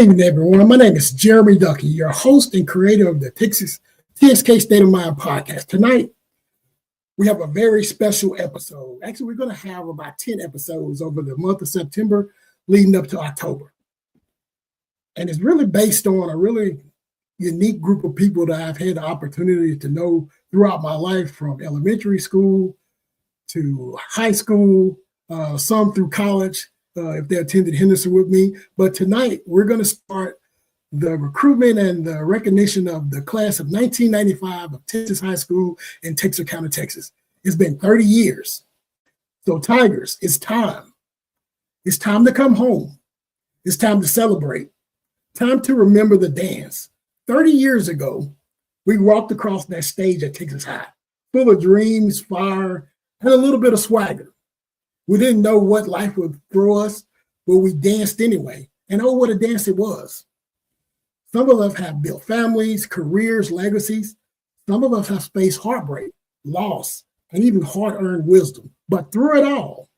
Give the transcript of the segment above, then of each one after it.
evening, everyone. My name is Jeremy Ducky, your host and creator of the TSK State of Mind podcast. Tonight, we have a very special episode. Actually, we're going to have about 10 episodes over the month of September leading up to October. And it's really based on a really unique group of people that I've had the opportunity to know throughout my life, from elementary school to high school, some through college, if they attended Henderson with me. But tonight, we're going to start the recruitment and the recognition of the class of 1995 of Texas High School in Texarkana, Texas. It's been 30 years. So Tigers, it's time. It's time to come home. It's time to celebrate. Time to remember the dance. 30 years ago, we walked across that stage at Texas High, full of dreams, fire, and a little bit of swagger. We didn't know what life would throw us, but we danced anyway. And oh, what a dance it was. Some of us have built families, careers, legacies. Some of us have faced heartbreak, loss, and even hard-earned wisdom. But through it all,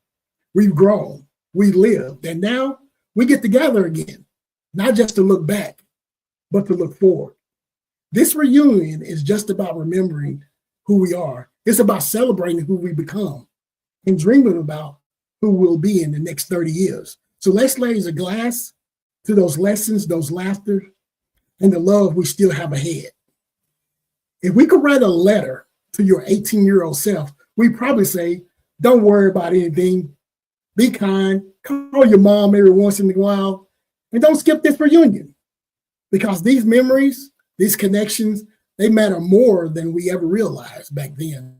we've grown, we lived, and now we get together again, not just to look back, but to look forward. This reunion is just about remembering who we are. It's about celebrating who we become and dreaming about who we'll be in the next 30 years. So let's raise a glass to those lessons, those laughter, and the love we still have ahead. If we could write a letter to your 18-year-old self, we'd probably say, don't worry about anything. Be kind. Call your mom every once in a while. And don't skip this reunion. Because these memories, these connections, they matter more than we ever realized back then.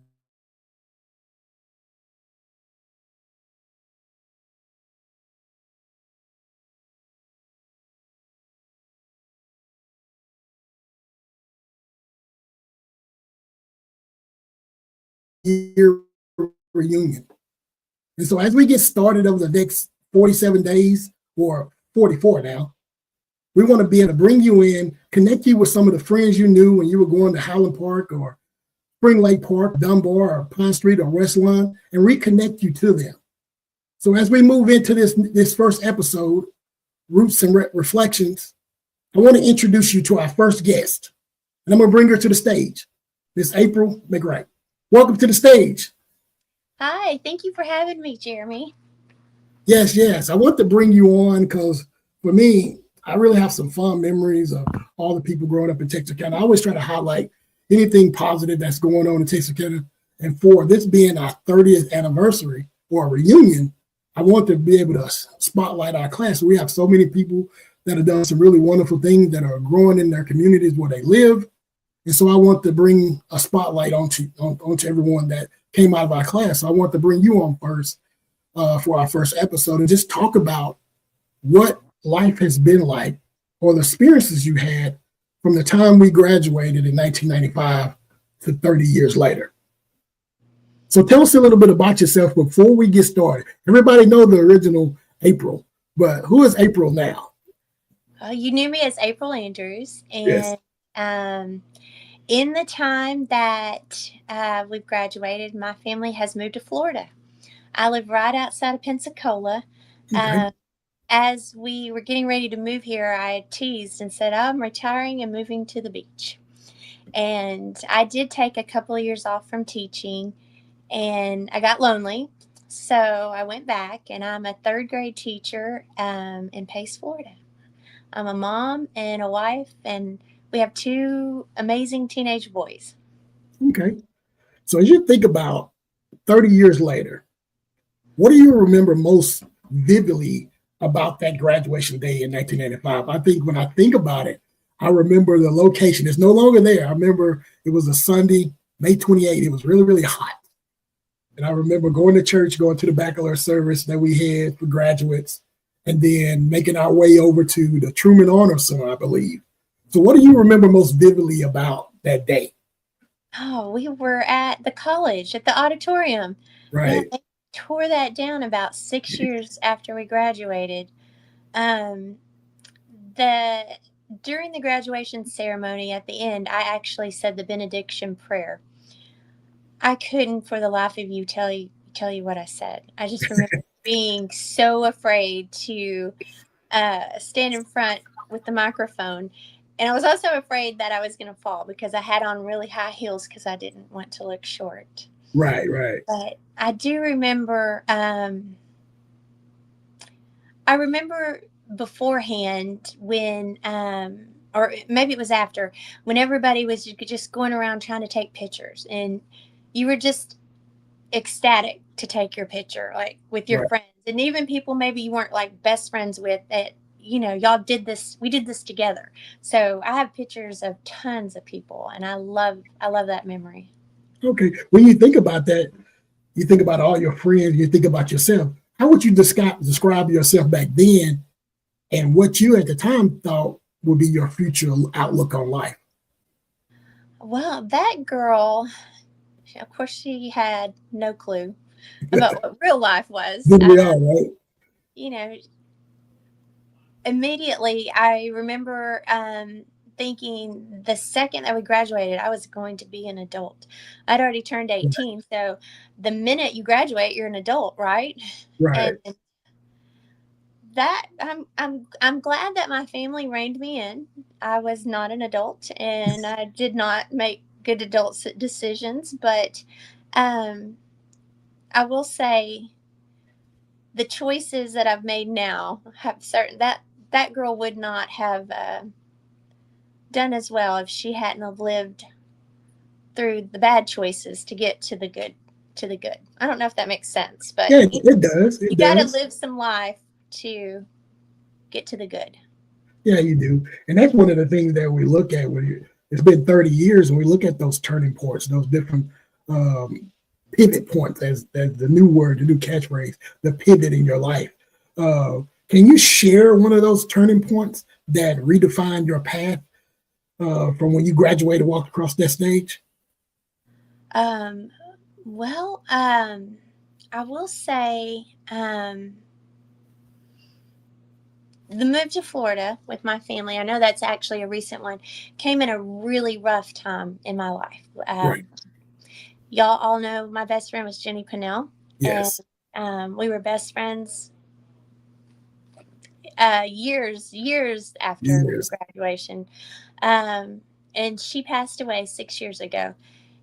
Year reunion. And so as we get started over the next 47 days, or 44 now, we want to be able to bring you in, connect you with some of the friends you knew when you were going to Highland Park or Spring Lake Park, Dunbar, or Pine Street, or West Lawn, and reconnect you to them. So as we move into this first episode, Roots and Reflections, I want to introduce you to our first guest. And I'm going to bring her to the stage, Miss April McCright. Welcome to the stage. Hi, thank you for having me, Jeremy. Yes. I want to bring you on because for me, I really have some fond memories of all the people growing up in Texarkana. I always try to highlight anything positive that's going on in Texarkana. And for this being our 30th anniversary or a reunion, I want to be able to spotlight our class. We have so many people that have done some really wonderful things that are growing in their communities where they live. And so I want to bring a spotlight onto everyone that came out of our class. So I want to bring you on first for our first episode and just talk about what life has been like or the experiences you had from the time we graduated in 1995 to 30 years later. So tell us a little bit about yourself before we get started. Everybody knows the original April, but who is April now? You knew me as April Andrews, and yes. In the time that we've graduated, my family has moved to Florida. I live right outside of Pensacola. Okay. As we were getting ready to move here, I teased and said, I'm retiring and moving to the beach. And I did take a couple of years off from teaching, and I got lonely. So I went back, and I'm a third grade teacher in Pace, Florida. I'm a mom and a wife, and we have two amazing teenage boys. Okay. So as you think about 30 years later, what do you remember most vividly about that graduation day in 1985? I think when I think about it, I remember the location. It's no longer there. I remember it was a Sunday, May 28th. It was really, really hot. And I remember going to church, going to the bachelor service that we had for graduates, and then making our way over to the Truman Honor Center, I believe. So what do you remember most vividly about that day? Oh, we were at the college, at the auditorium. Right. Yeah, they tore that down about 6 years after we graduated. During the graduation ceremony at the end, I actually said the benediction prayer. I couldn't for the life of you tell you what I said. I just remember being so afraid to stand in front with the microphone. And I was also afraid that I was going to fall because I had on really high heels because I didn't want to look short. Right, right. But I do remember, I remember beforehand when, or maybe it was after, when everybody was just going around trying to take pictures, and you were just ecstatic to take your picture, like with your Right. friends, and even people maybe you weren't like best friends with. That y'all did this. We did this together. So I have pictures of tons of people, and I love that memory. Okay. When you think about that, you think about all your friends, you think about yourself. How would you describe yourself back then and what you at the time thought would be your future outlook on life? Well, that girl, of course, she had no clue about what real life was. Then we are, right? You know, immediately I remember thinking the second that we graduated, I was going to be an adult. I'd already turned 18, so the minute you graduate, you're an adult, right? Right. And that I'm glad that my family reined me in. I was not an adult, and I did not make good adult decisions, but um, I will say the choices that I've made now have certain that girl would not have done as well if she hadn't have lived through the bad choices to get to the good. To the good. I don't know if that makes sense, but Yeah, it does. you It got to does. live some life to get to the good. Yeah, you do. And that's one of the things that we look at when it's been 30 years and we look at those turning points, those different um, pivot points, as the new word, the new catchphrase, the pivot in your life. Uh, can you share one of those turning points that redefined your path from when you graduated, walked across that stage? Um, well, I will say the move to Florida with my family. I know that's actually a recent one. Came in a really rough time in my life. Right. Y'all all know my best friend was Jenny Pinnell, and Yes. we were best friends years after Yes. graduation. Um, and she passed away 6 years ago.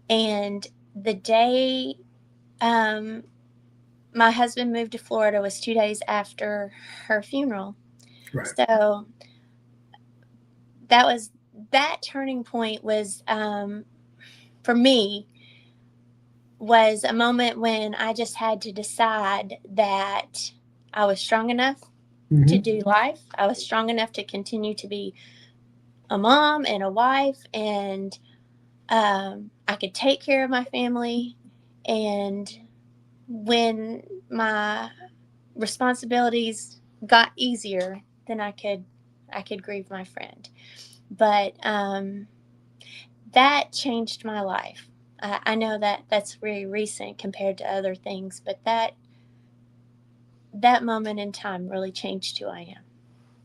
And the day um, my husband moved to Florida was 2 days after her funeral. Right. So that was that turning point was for me was a moment when I just had to decide that I was strong enough to Mm-hmm. do life. I was strong enough to continue to be a mom and a wife, and I could take care of my family. And when my responsibilities got easier, then I could grieve my friend. But that changed my life. I know that that's very recent compared to other things, but that moment in time really changed who I am.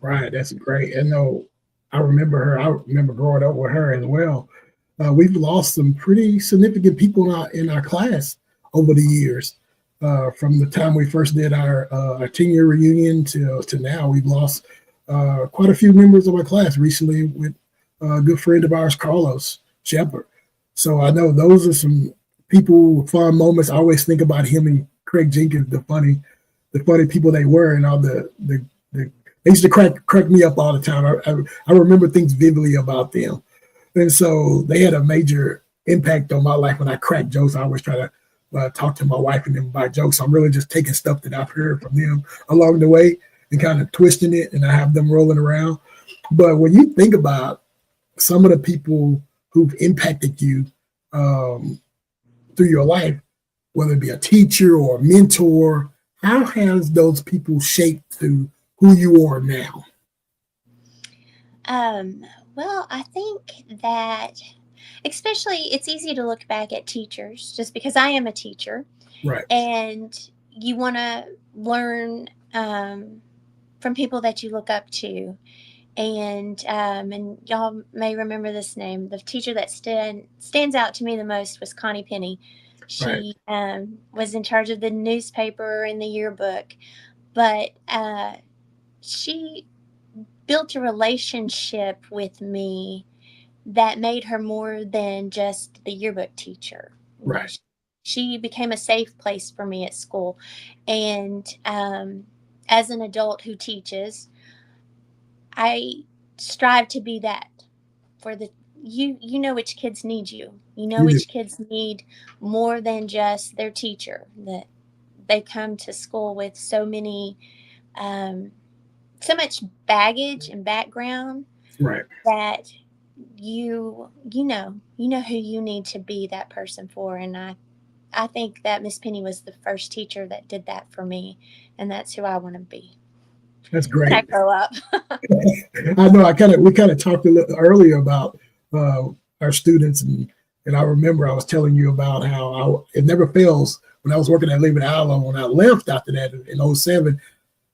Right. That's great. And no, I remember her. I remember growing up with her as well. We've lost some pretty significant people in our class over the years. From the time we first did our 10-year reunion to now, we've lost quite a few members of our class recently with a good friend of ours, Carlos Shepard. So I know those are some people, fun moments. I always think about him and Craig Jenkins, the funny people they were, and all the they used to crack me up all the time. I remember things vividly about them. And so they had a major impact on my life when I crack jokes. I always try to talk to my wife and them about jokes. I'm really just taking stuff that I've heard from them along the way and kind of twisting it, and I have them rolling around. But when you think about some of the people who've impacted you um, through your life, whether it be a teacher or a mentor, how has those people shaped to who you are now? Um, well, I think that especially it's easy to look back at teachers just because I am a teacher, Right. and you want to learn from people that you look up to. And y'all may remember this name. The teacher that stands out to me the most was Connie Penny. Right. She was in charge of the newspaper and the yearbook, but she built a relationship with me that made her more than just the yearbook teacher. Right. She became a safe place for me at school. And as an adult who teaches, I strive to be that for the you know which kids need you. You know You do. which kids need more than just their teacher. That they come to school with um, so much baggage and background Right. that you know who you need to be that person for. And I think that Miss Penny was the first teacher that did that for me, and that's who I want to be That's when I great. grow up. I know. We kind of talked a little earlier about uh, our students, and I remember I was telling you about how it never fails. When I was working at Liberty Island, when I left after that in '07,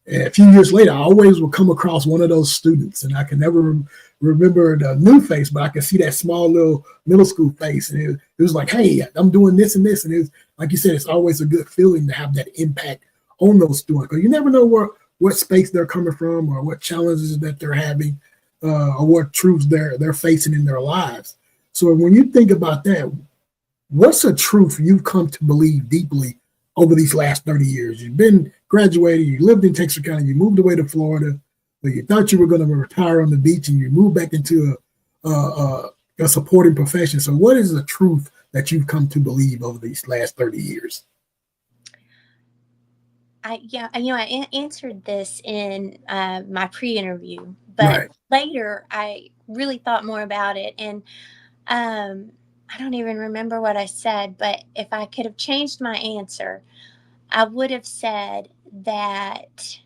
and a few years later, I always would come across one of those students, and I can never remember the new face, but I could see that small little middle school face, and it was like, "Hey, I'm doing this and this," and it's like you said, it's always a good feeling to have that impact on those students, because you never know what space they're coming from, or what challenges that they're having, or what truths they're facing in their lives. So when you think about that, what's a truth you've come to believe deeply over these last 30 years? You've been graduated, you lived in Texas County, you moved away to Florida, but you thought you were going to retire on the beach, and you moved back into a supporting profession. So what is the truth that you've come to believe over these last 30 years? I answered this in my pre-interview, but Right. later I really thought more about it, and I don't even remember what I said. But if I could have changed my answer, I would have said that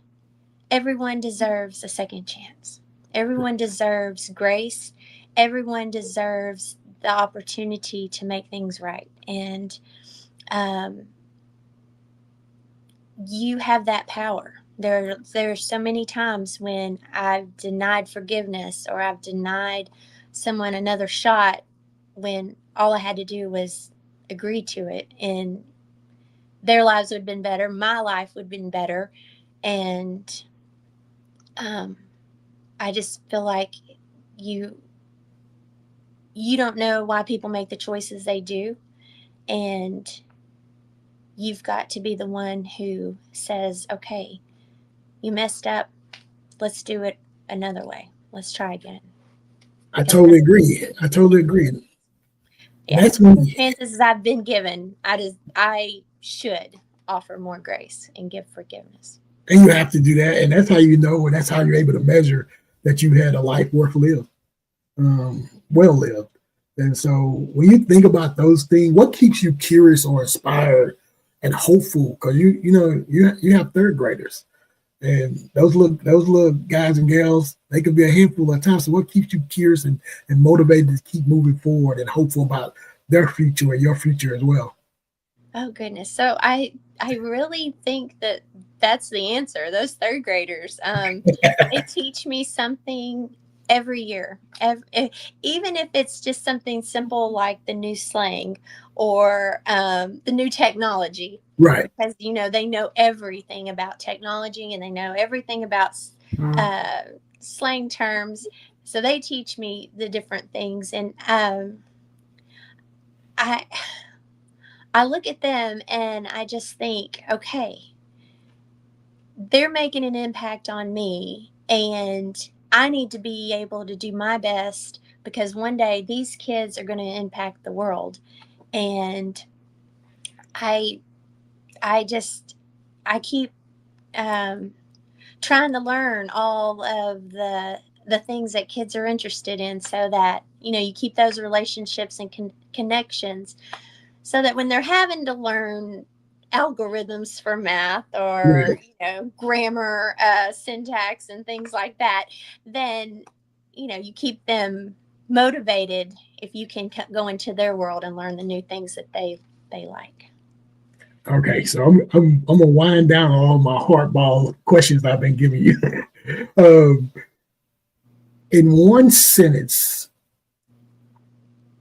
everyone deserves a second chance. Everyone deserves grace. Everyone deserves the opportunity to make things right, and um, you have that power. There are so many times when I've denied forgiveness, or I've denied someone another shot, when all I had to do was agree to it, and their lives would have been better, my life would have been better. And um, I just feel like you you don't know why people make the choices they do, and you've got to be the one who says, okay, you messed up, let's do it another way. Let's try again. I Because totally agree. I totally agree. And yeah, that's when, chances I've been given, I should offer more grace and give forgiveness. and you have to do that. And that's how you know, and that's how you're able to measure that you had a life worth lived, well lived. And so when you think about those things, what keeps you curious or inspired and hopeful? Because you have third graders, and those little guys and gals, they could be a handful at times. So what keeps you curious and motivated to keep moving forward and hopeful about their future and your future as well? Oh goodness. So I really think that that's the answer. Those third graders, they teach me something every year. Even if it's just something simple like the new slang, or the new technology, Right. because they know everything about technology, and they know everything about uh, slang terms. So they teach me the different things, and I I look at them and I just think, okay, they're making an impact on me, and I need to be able to do my best, because one day these kids are going to impact the world. And I I just I keep um, trying to learn all of the things that kids are interested in, so that you keep those relationships and connections, so that when they're having to learn algorithms for math, or Right. grammar, syntax and things like that, then you keep them motivated, if you can go into their world and learn the new things that they like. Okay, so I'm gonna wind down all my hardball questions I've been giving you. um, in one sentence,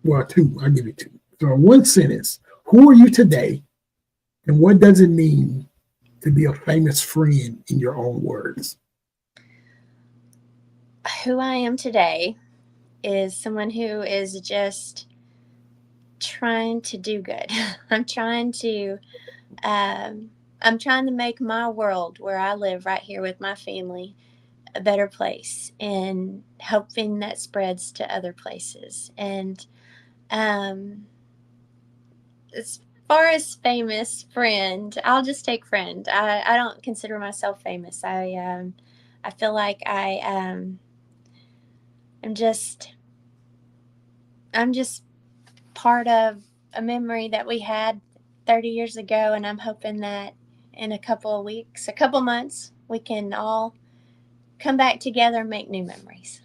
well, two. I'll give you two. So, in one sentence, who are you today, and what does it mean to be a famous friend in your own words? who I am today is someone who is just trying to do good. I'm trying to um, I'm trying to make my world where I live right here with my family a better place, and hoping that spreads to other places. And um, as far as famous friend, I'll just take friend. I don't consider myself famous. I feel like I'm just I'm just part of a memory that we had 30 years ago, and I'm hoping that in a couple of weeks, a couple months, we can all come back together and make new memories.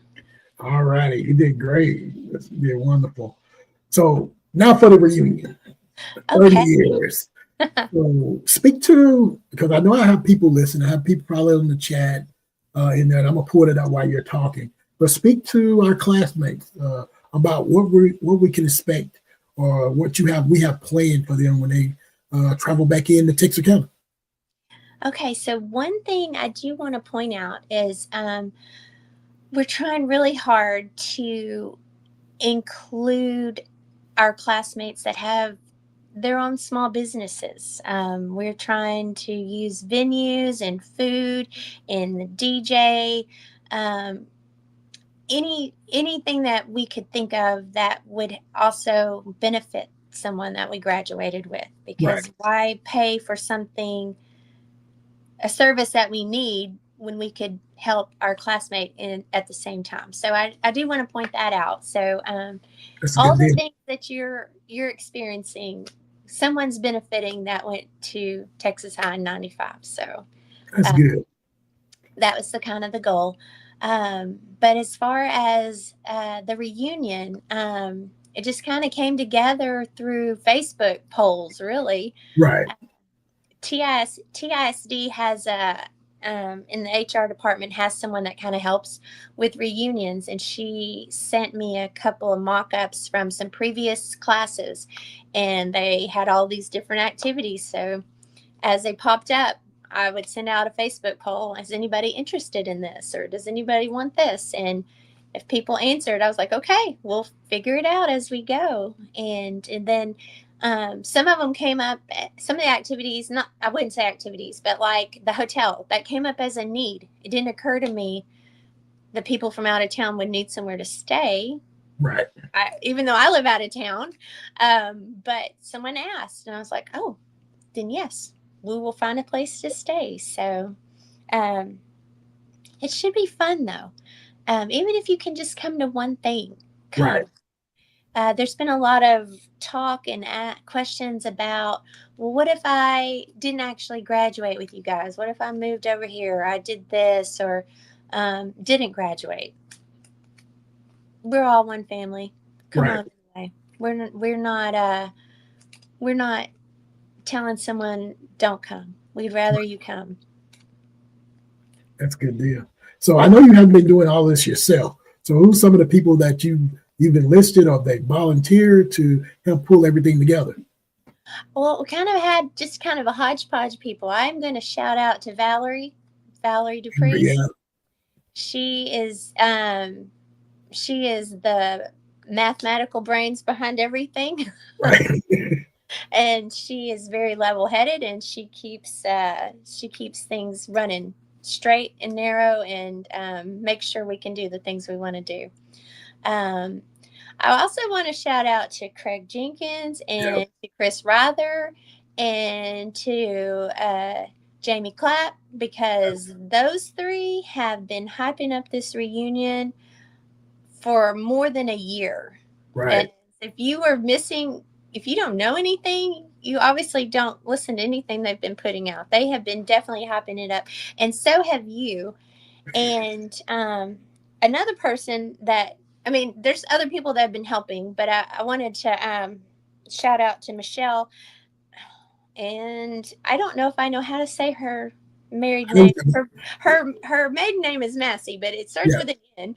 All righty, you did great. You did wonderful. So now for the reunion, 30 Okay. years. So speak to, because I know I have people listening. I have people probably in the chat in there, and I'm gonna pull it out while you're talking. But speak to our classmates about what we can expect, or what we have planned for them when they travel back in to Texas County. Okay, so one thing I do want to point out is we're trying really hard to include our classmates that have their own small businesses. We're trying to use venues and food and the DJ, um, anything that we could think of that would also benefit someone that we graduated with. Right. Because why pay for something, a service that we need, when we could help our classmate in at the same time? So I do want to point that out. So That's a all good the deal. things that you're experiencing, someone's benefiting that went to Texas High in 95. So That's uh, good. that was the kind of the goal. But as far as the reunion, it just kind of came together through Facebook polls, really. Right. TISD has a in the HR department has someone that kind of helps with reunions, and she sent me a couple of mock-ups from some previous classes, and they had all these different activities. So as they popped up, I would send out a Facebook poll: is anybody interested in this, or does anybody want this? And if people answered, I was like, okay, we'll figure it out as we go. And then some of them came up, some of the activities, not, I wouldn't say activities, but like the hotel, that came up as a need. It didn't occur to me that people from out of town would need somewhere to stay. Right. Even though I live out of town. But someone asked, and I was like, oh, then yes, we will find a place to stay. So um, it should be fun, though. Even if you can just come to one thing, Right. come. There's been a lot of talk and questions about, well, what if I didn't actually graduate with you guys? What if I moved over here? Or I did this, or didn't graduate? We're all one family. Come Right. on, anyway. We're not telling someone don't come. We'd rather you come. That's a good deal. So I know you haven't been doing all this yourself. So who's some of the people that you've enlisted or they volunteered to help pull everything together? Well, we kind of had just kind of a hodgepodge of people. I'm going to shout out to Valerie Dupriest. Yeah. She is she is the mathematical brains behind everything. Right. And she is very level-headed, and she keeps things running straight and narrow, and make sure we can do the things we want to do. Um, I also want to shout out to Craig Jenkins Yeah. and to Chris Rather and to Jamie Clapp, because those three have been hyping up this reunion for more than a year. And Right. if you are missing, if you don't know anything, you obviously don't listen to anything they've been putting out. They have been definitely hyping it up, and so have you. And another person that, I mean, there's other people that have been helping, but I wanted to shout out to Michelle. And I don't know if I know how to say her married name. Her maiden name is Massey, but it starts Yeah. with an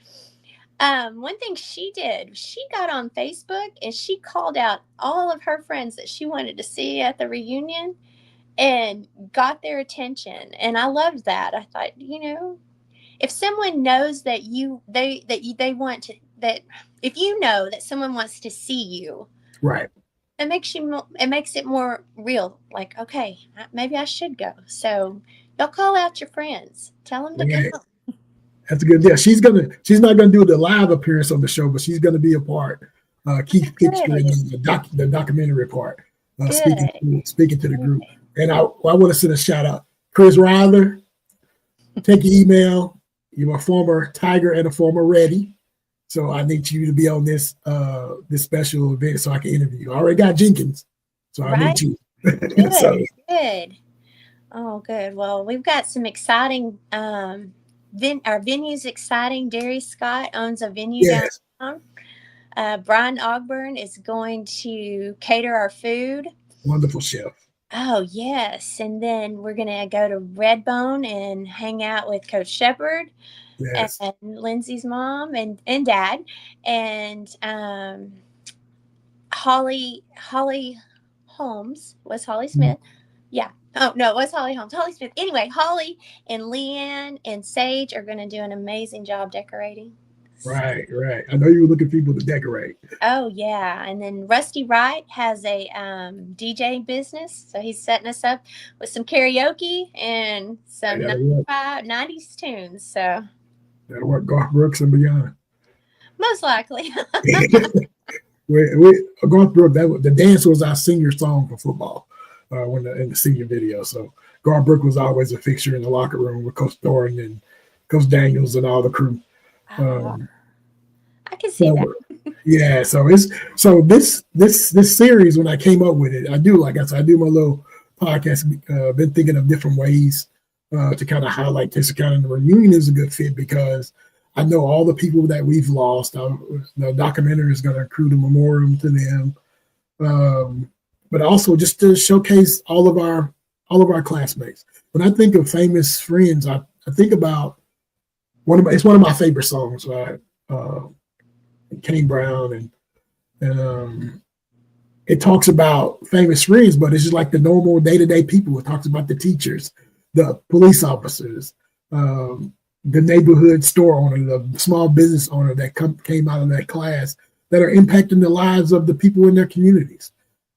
N. One thing she did, she got on Facebook and she called out all of her friends that she wanted to see at the reunion and got their attention. And I loved that. I thought, if someone knows that they want to, that if you know that someone wants to see you, right. it makes it more real. Like, okay, maybe I should go. So y'all call out your friends, tell them to Yeah. come. That's a good deal. She's not gonna do the live appearance on the show, but she's gonna be a part. Keith Pitcher in the documentary part. Speaking to the group. And I want to send a shout out. Chris Ryder, take your email. You're a former Tiger and a former Reddy. So I need you to be on this special event so I can interview you. I already got Jenkins. So I need you. Good. Oh, good. Well, we've got some exciting our venue's exciting. Darius Scott owns a venue downtown. Brian Ogburn is going to cater our food. Wonderful chef. Oh, yes. And then we're going to go to Redbone and hang out with Coach Shepard and Lindsay's mom and dad. And Holly Holmes. Was Holly Smith? Yeah. Oh, no, it was Holly Holmes. Holly Smith. Anyway, Holly and Leanne and Sage are going to do an amazing job decorating. Right. I know you were looking for people to decorate. Oh, yeah. And then Rusty Wright has a DJ business. So he's setting us up with some karaoke and some 90s tunes. So that'll work. Garth Brooks and beyond. Most likely. Garth Brooks, the dance was our senior song for football in the senior video. So Garth Brooks was always a fixture in the locker room with Coach Thornton and Coach Daniels and all the crew. I can see that. Yeah, so this series, when I came up with it, I do my little podcast. Been thinking of different ways to kind of highlight this. Kind of the reunion is a good fit because I know all the people that we've lost. The documentary is going to accrue the memoriam to them, but also just to showcase all of our classmates. When I think of famous friends, I think about it's one of my favorite songs, right? Kane Brown and it talks about famous friends, but it's just like the normal day-to-day people. It talks about the teachers, the police officers, the neighborhood store owner, the small business owner that came out of that class that are impacting the lives of the people in their communities.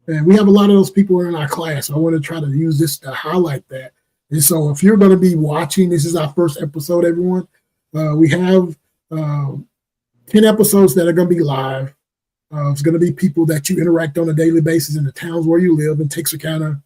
And we have a lot of those people in our class. So I want to try to use this to highlight that. And so if you're going to be watching, this is our first episode, everyone. We have 10 episodes that are going to be live. It's going to be people that you interact on a daily basis in the towns where you live in Texarkana,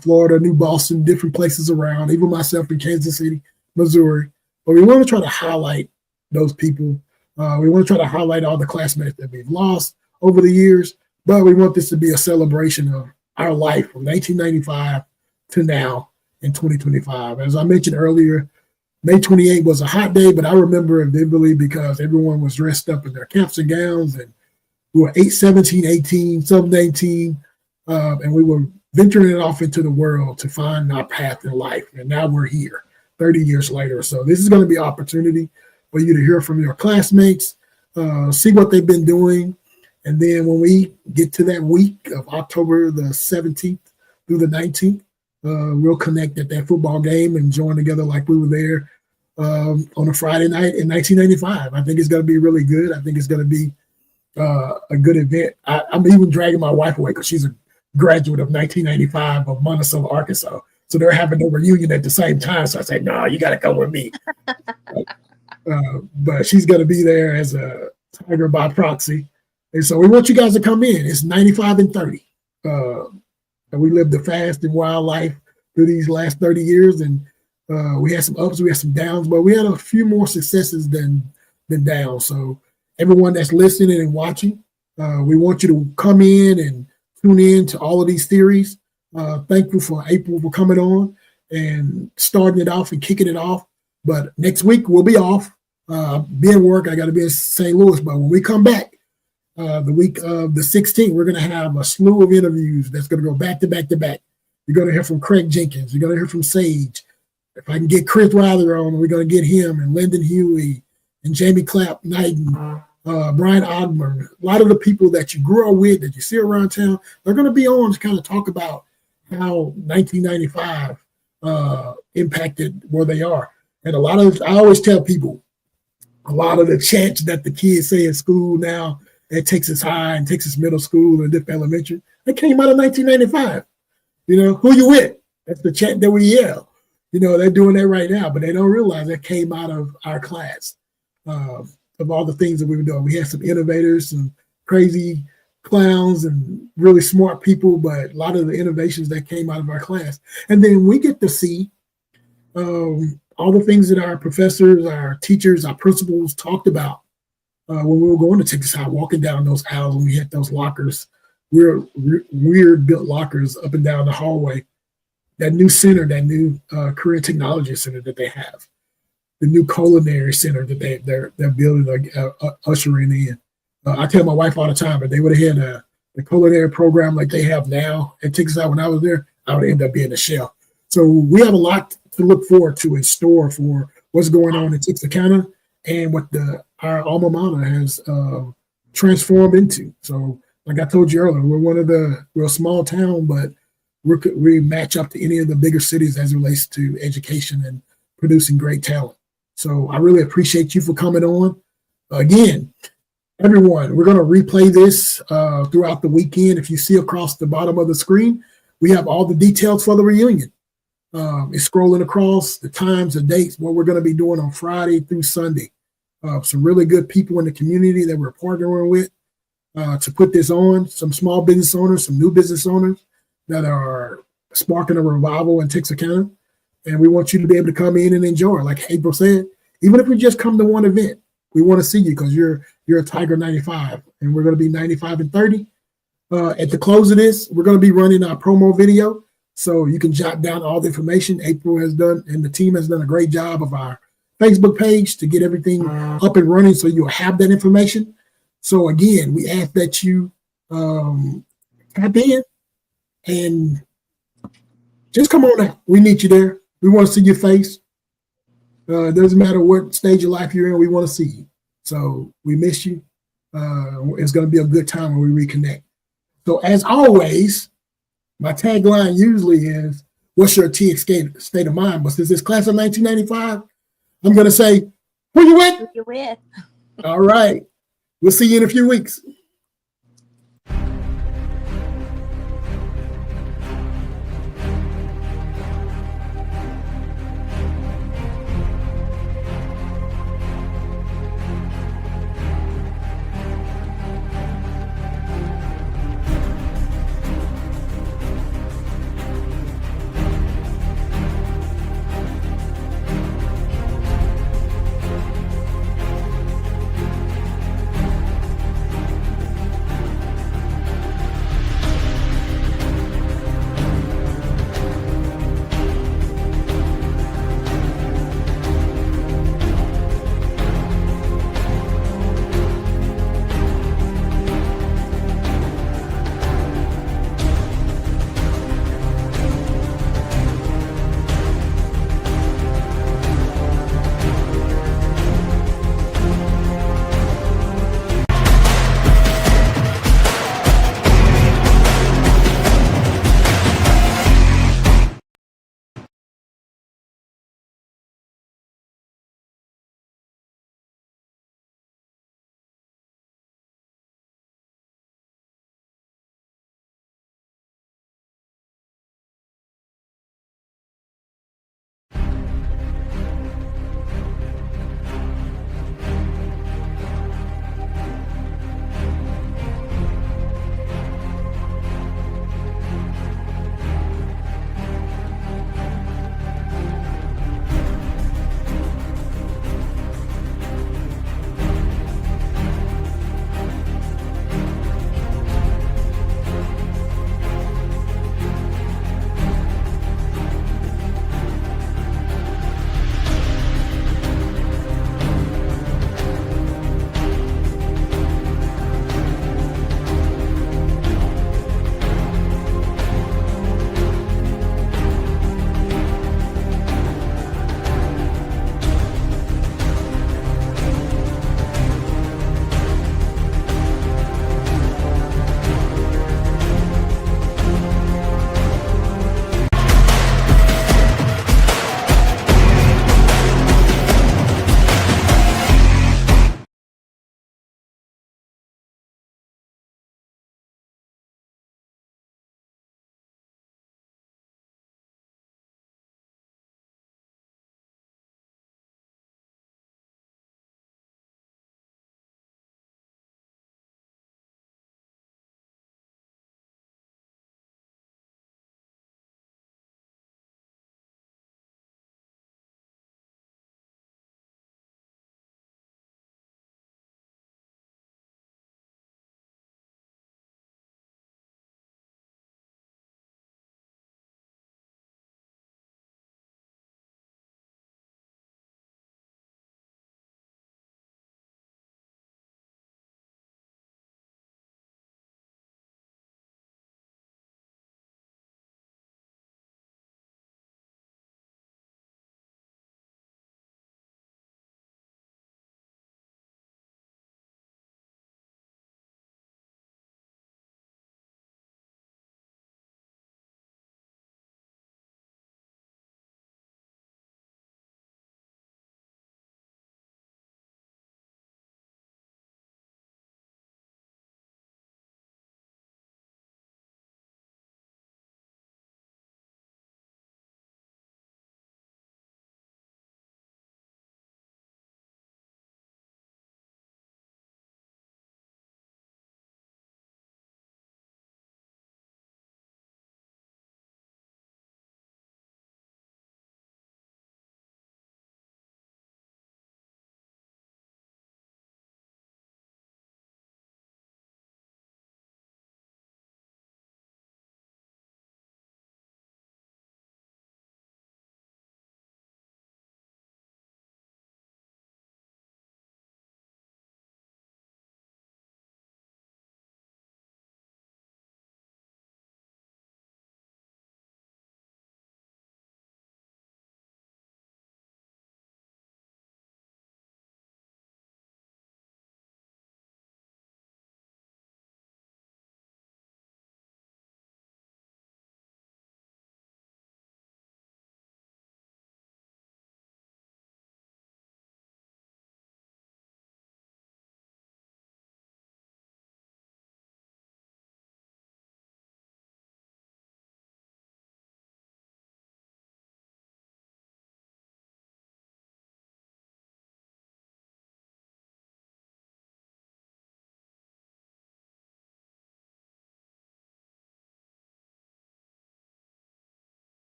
Florida, New Boston, different places around, even myself in Kansas City, Missouri. But we want to try to highlight those people. We want to try to highlight all the classmates that we've lost over the years. But we want this to be a celebration of our life from 1995 to now in 2025. As I mentioned earlier, May 28th was a hot day, but I remember it vividly because everyone was dressed up in their caps and gowns, and we were 17, 18, some 19, and we were venturing it off into the world to find our path in life. And now we're here 30 years later. So this is going to be an opportunity for you to hear from your classmates, see what they've been doing. And then when we get to that week of October the 17th through the 19th, we'll connect at that football game and join together like we were there on a Friday night in 1995. I think it's going to be really good. I think it's going to be a good event. I'm even dragging my wife away because she's a graduate of 1995 of Monticello, Arkansas. So they're having a reunion at the same time. So I said, no, you got to come with me. But she's going to be there as a Tiger by proxy. And so we want you guys to come in. It's 95 and 30. And we lived a fast and wild life through these last 30 years. And we had some ups, we had some downs, but we had a few more successes than downs. So everyone that's listening and watching, we want you to come in and tune in to all of these theories. Thankful for April for coming on and starting it off and kicking it off. But next week we'll be off. Be at work. I got to be in St. Louis. But when we come back, the week of the 16th, we're going to have a slew of interviews that's going to go back to back to back. You're going to hear from Craig Jenkins. You're going to hear from Sage. If I can get Chris Ryder on, we're going to get him and Lyndon Huey and Jamie Clapp Knighton, Brian Ogburn. A lot of the people that you grew up with, that you see around town, they're going to be on to kind of talk about how 1995 impacted where they are. And I always tell people, a lot of the chants that the kids say in school now at Texas High and Texas Middle School and different elementary, that came out of 1995. Who you with? That's the chant that we yell. They're doing that right now, but they don't realize that came out of our class. Of all the things that we were doing, we had some innovators, some crazy clowns, and really smart people, but a lot of the innovations that came out of our class. And then we get to see all the things that our professors, our teachers, our principals talked about when we were going to Texas High, walking down those aisles when we had those lockers, weird built lockers up and down the hallway. That new center, that new career technology center that they have, the new culinary center that they're building, ushering in. I tell my wife all the time, if they would have had the culinary program like they have now at Texas High when I was there, I would end up being a chef. So we have a lot to look forward to in store for what's going on in Texarkana and what our alma mater has transformed into. So, like I told you earlier, we're a small town, but we match up to any of the bigger cities as it relates to education and producing great talent. So I really appreciate you for coming on. Again, everyone, we're going to replay this throughout the weekend. If you see across the bottom of the screen, we have all the details for the reunion. It's scrolling across the times, the dates, what we're going to be doing on Friday through Sunday. Some really good people in the community that we're partnering with to put this on. Some small business owners, some new business owners that are sparking a revival in Texarkana. And we want you to be able to come in and enjoy. Like April said, even if we just come to one event, we want to see you because you're a Tiger 95, and we're going to be 95 and 30. At the close of this, we're going to be running our promo video, so you can jot down all the information April has done, and the team has done a great job of our Facebook page to get everything up and running, so you'll have that information. So again, we ask that you tap in and just come on out. We need you there. We want to see your face. It doesn't matter what stage of life you're in, we want to see you. So we miss you. It's going to be a good time when we reconnect. So as always, my tagline usually is, what's your TIGS state of mind? But since it's class of 1995, I'm going to say, who you with? Who you with? All right. We'll see you in a few weeks.